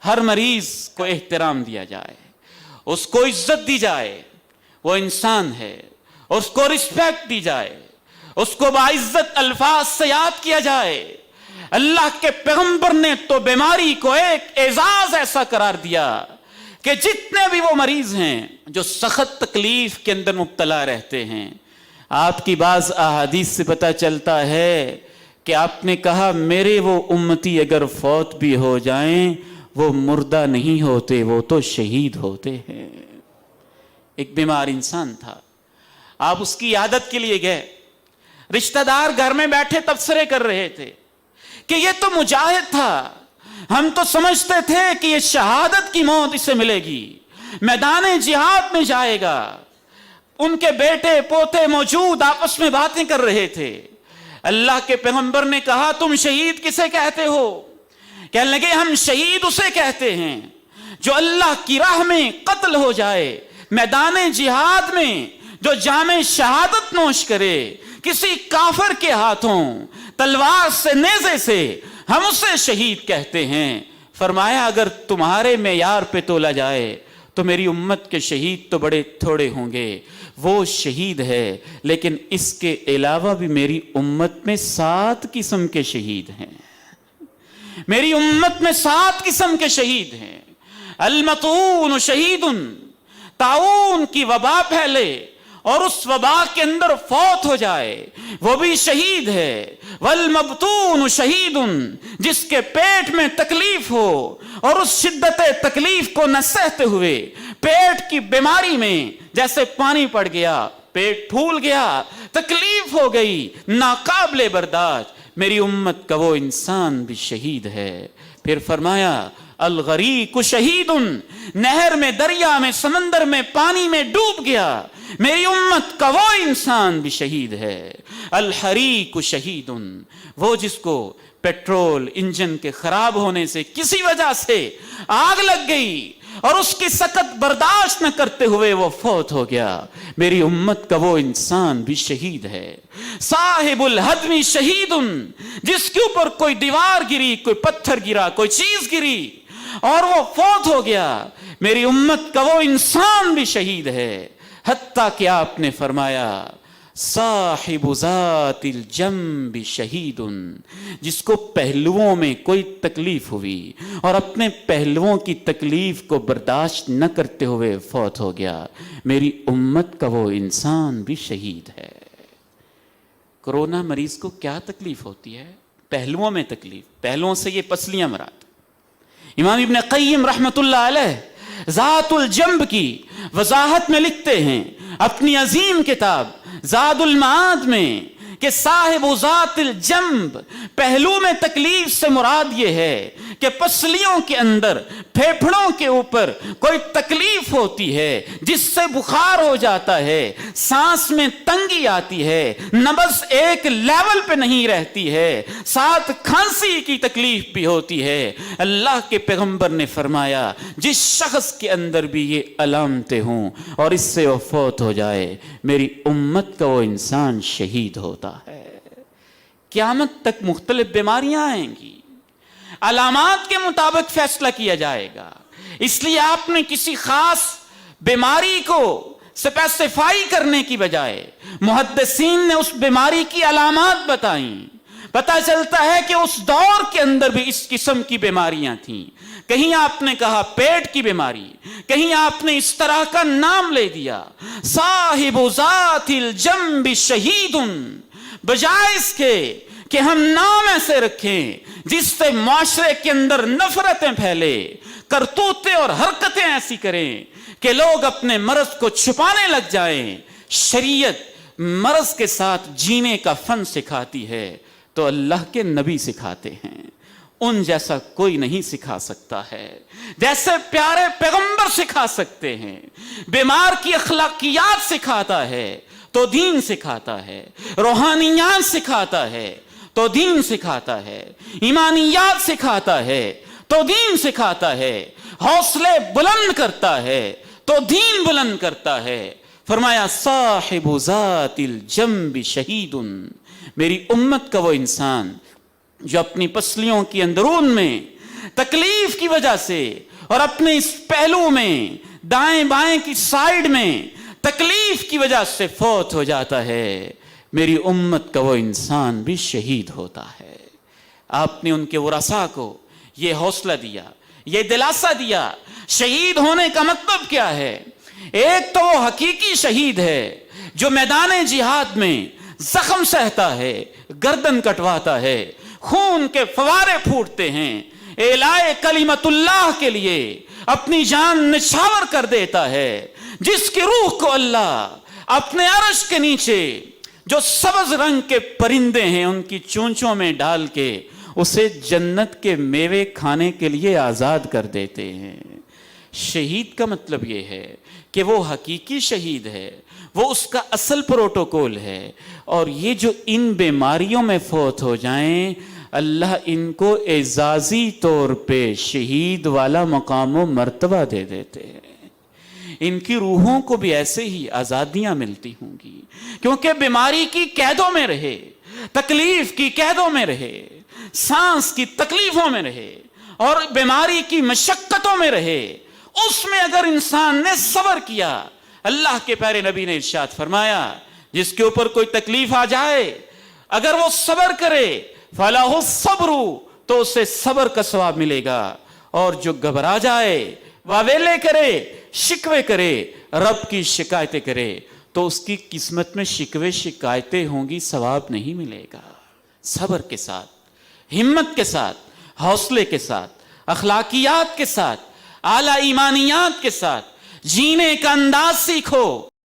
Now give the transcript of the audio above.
ہر مریض کو احترام دیا جائے، اس کو عزت دی جائے، وہ انسان ہے، اس کو رسپیکٹ دی جائے، اس کو باعزت الفاظ سے یاد کیا جائے۔ اللہ کے پیغمبر نے تو بیماری کو ایک اعزاز ایسا قرار دیا کہ جتنے بھی وہ مریض ہیں جو سخت تکلیف کے اندر مبتلا رہتے ہیں، آپ کی بعض احادیث سے پتہ چلتا ہے کہ آپ نے کہا میرے وہ امتی اگر فوت بھی ہو جائیں وہ مردہ نہیں ہوتے، وہ تو شہید ہوتے ہیں۔ ایک بیمار انسان تھا، آپ اس کی عیادت کے لیے گئے، رشتہ دار گھر میں بیٹھے تبصرے کر رہے تھے کہ یہ تو مجاہد تھا، ہم تو سمجھتے تھے کہ یہ شہادت کی موت اسے ملے گی، میدان جہاد میں جائے گا۔ ان کے بیٹے پوتے موجود آپس میں باتیں کر رہے تھے۔ اللہ کے پیغمبر نے کہا تم شہید کسے کہتے ہو؟ کہنے لگے ہم شہید اسے کہتے ہیں جو اللہ کی راہ میں قتل ہو جائے، میدان جہاد میں جو جام شہادت نوش کرے، کسی کافر کے ہاتھوں تلوار سے نیزے سے، ہم اسے شہید کہتے ہیں۔ فرمایا اگر تمہارے معیار پہ تولا جائے تو میری امت کے شہید تو بڑے تھوڑے ہوں گے، وہ شہید ہے، لیکن اس کے علاوہ بھی میری امت میں 7 قسم کے شہید ہیں، میری امت میں 7 قسم کے شہید ہیں۔ المطون شہید، طاعون کی وبا پھیلے اور اس وبا کے اندر فوت ہو جائے وہ بھی شہید ہے۔ والمبتون شہید، جس کے پیٹ میں تکلیف ہو اور اس شدت تکلیف کو نہ سہتے ہوئے پیٹ کی بیماری میں جیسے پانی پڑ گیا، پیٹ پھول گیا، تکلیف ہو گئی ناقابل برداشت، میری امت کا وہ انسان بھی شہید ہے۔ پھر فرمایا الغریق شہید، نہر میں، دریا میں، سمندر میں، پانی میں ڈوب گیا، میری امت کا وہ انسان بھی شہید ہے۔ الحریق شہید، وہ جس کو پیٹرول انجن کے خراب ہونے سے کسی وجہ سے آگ لگ گئی اور اس کی سقط برداشت نہ کرتے ہوئے وہ فوت ہو گیا، میری امت کا وہ انسان بھی شہید ہے۔ صاحب الحدم شہید، جس کے اوپر کوئی دیوار گری، کوئی پتھر گرا، کوئی چیز گری اور وہ فوت ہو گیا، میری امت کا وہ انسان بھی شہید ہے۔ حتیٰ کہ آپ نے فرمایا صاحب ذات الجنب شہید، جس کو پہلوؤں میں کوئی تکلیف ہوئی اور اپنے پہلوؤں کی تکلیف کو برداشت نہ کرتے ہوئے فوت ہو گیا، میری امت کا وہ انسان بھی شہید ہے۔ کرونا مریض کو کیا تکلیف ہوتی ہے؟ پہلوؤں میں تکلیف، پہلوؤں سے یہ پسلیاں مراد۔ امام ابن قیم رحمت اللہ علیہ ذات الجنب کی وضاحت میں لکھتے ہیں اپنی عظیم کتاب زاد المعاد میں کہ صاحب ذات الجنب، پہلو میں تکلیف سے مراد یہ ہے کہ پسلیوں کے اندر، پھیپھڑوں کے اوپر کوئی تکلیف ہوتی ہے جس سے بخار ہو جاتا ہے، سانس میں تنگی آتی ہے، نبض ایک لیول پہ نہیں رہتی ہے، ساتھ کھانسی کی تکلیف بھی ہوتی ہے۔ اللہ کے پیغمبر نے فرمایا جس شخص کے اندر بھی یہ علامتیں ہوں اور اس سے وہ فوت ہو جائے، میری امت کا وہ انسان شہید ہوتا ہے۔ قیامت تک مختلف بیماریاں آئیں گی، علامات کے مطابق فیصلہ کیا جائے گا، اس لیے آپ نے کسی خاص بیماری کو سپیسیفائی کرنے کی بجائے محدثین نے اس بیماری کی علامات بتائیں۔ پتہ چلتا ہے کہ اس دور کے اندر بھی اس قسم کی بیماریاں تھیں، کہیں آپ نے کہا پیٹ کی بیماری، کہیں آپ نے اس طرح کا نام لے دیا صاحب ذات الجنب شہید، بجائے اس کے کہ ہم نام ایسے رکھیں جس سے معاشرے کے اندر نفرتیں پھیلے، کرتوتیں اور حرکتیں ایسی کریں کہ لوگ اپنے مرض کو چھپانے لگ جائیں۔ شریعت مرض کے ساتھ جینے کا فن سکھاتی ہے تو اللہ کے نبی سکھاتے ہیں، ان جیسا کوئی نہیں سکھا سکتا ہے، جیسے پیارے پیغمبر سکھا سکتے ہیں۔ بیمار کی اخلاقیات سکھاتا ہے تو دین سکھاتا ہے، روحانیات سکھاتا ہے تو دین سکھاتا ہے، ایمانیات سکھاتا ہے تو دین سکھاتا ہے، حوصلے بلند کرتا ہے تو دین بلند کرتا ہے۔ فرمایا صاحب ذات الجنب شہید، میری امت کا وہ انسان جو اپنی پسلیوں کی اندرون میں تکلیف کی وجہ سے اور اپنے اس پہلو میں دائیں بائیں کی سائیڈ میں تکلیف کی وجہ سے فوت ہو جاتا ہے، میری امت کا وہ انسان بھی شہید ہوتا ہے۔ آپ نے ان کے ورثاء کو یہ حوصلہ دیا، یہ دلاسا دیا۔ شہید ہونے کا مطلب کیا ہے؟ ایک تو وہ حقیقی شہید ہے جو میدان جہاد میں زخم سہتا ہے، گردن کٹواتا ہے، خون کے فوارے پھوٹتے ہیں، اعلائے کلمت اللہ کے لیے اپنی جان نچھاور کر دیتا ہے، جس کی روح کو اللہ اپنے عرش کے نیچے جو سبز رنگ کے پرندے ہیں ان کی چونچوں میں ڈال کے اسے جنت کے میوے کھانے کے لیے آزاد کر دیتے ہیں۔ شہید کا مطلب یہ ہے کہ وہ حقیقی شہید ہے، وہ اس کا اصل پروٹوکول ہے، اور یہ جو ان بیماریوں میں فوت ہو جائیں اللہ ان کو اعزازی طور پہ شہید والا مقام و مرتبہ دے دیتے ہیں۔ ان کی روحوں کو بھی ایسے ہی آزادیاں ملتی ہوں گی، کیونکہ بیماری کی قیدوں میں رہے، تکلیف کی قیدوں میں رہے، سانس کی تکلیفوں میں رہے اور بیماری کی مشقتوں میں رہے، اس میں اگر انسان نے صبر کیا، اللہ کے پیارے نبی نے ارشاد فرمایا جس کے اوپر کوئی تکلیف آ جائے اگر وہ صبر کرے فَلَهُ الصَّبْرُ تو اسے صبر کا ثواب ملے گا، اور جو گھبرا جائے، واویلے کرے، شکوے کرے، رب کی شکایتیں کرے تو اس کی قسمت میں شکوے شکایتیں ہوں گی، ثواب نہیں ملے گا۔ صبر کے ساتھ، ہمت کے ساتھ، حوصلے کے ساتھ، اخلاقیات کے ساتھ، اعلیٰ ایمانیات کے ساتھ جینے کا انداز سیکھو،